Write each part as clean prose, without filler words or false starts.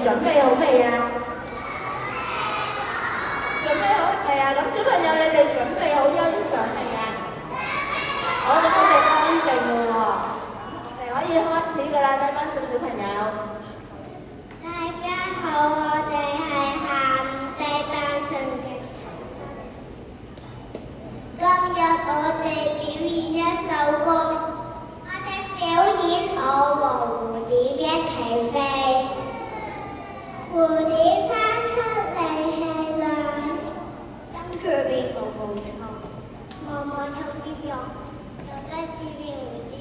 準備好未啊？準備好未啊？咁小朋友你哋準備好欣賞未啊？好，咁我哋安靜喎，我哋可以開始㗎啦，低班小朋友。大家好，我哋係下午低班上嘅。今日我哋表演一首歌，我哋表演我和蝴蝶一齊飛。蝴蝶翻出嚟係亮，跟住變毛毛蟲，毛毛蟲變蛹，蛹跟住變蝴蝶。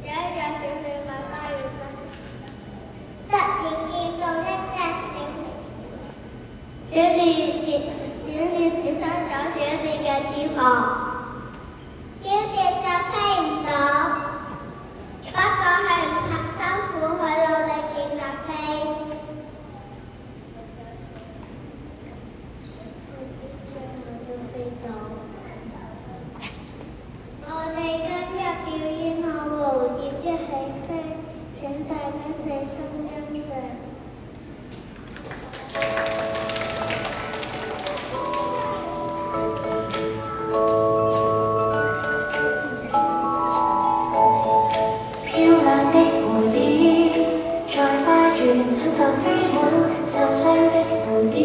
有一日小鳥喺花園突然見到一隻小鳥跌傷咗小鳥嘅翅膀，小鳥就飛唔到。不過佢唔辛苦，佢努力練習飛。我哋今日表演我和蝴蝶一起飛，請大家細心欣賞。漂亮的蝴蝶在花園享受飛舞，受傷的蝴蝶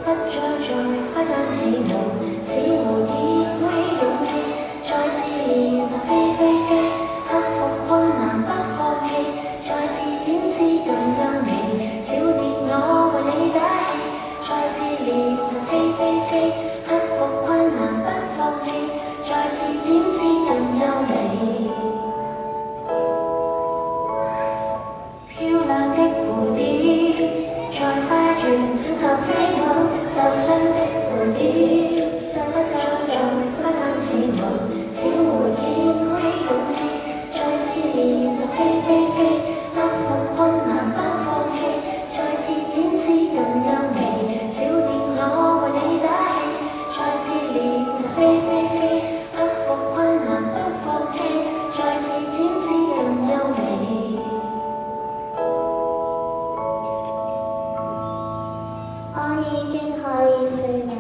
不再在花間起舞，小蝴蝶鼓起勇氣，再次練習飛飛飛，克服困難不放棄，再次展示更優美。少年我為你打氣，再次練習飛飛飛，克服困難不放棄，再次展示更優美。漂亮的蝴蝶在花園享受飛舞，受傷的蝴蝶不再在花間起舞，小蝴蝶鼓起勇氣，再次練習飛飛飛，克服困難不放棄，再次展示更優美。少年我為你打氣，再次練習飛飛飛，克服困難不放棄，再次展示更優美。我已經可以飛啦！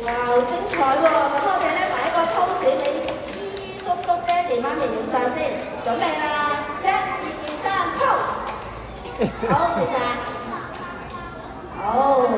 哇，好精彩喎！咁我哋咧擺一個 pose 俾姨叔叔、爹哋媽咪影相先，準備啦！1、2、3 pose。好，謝謝。好。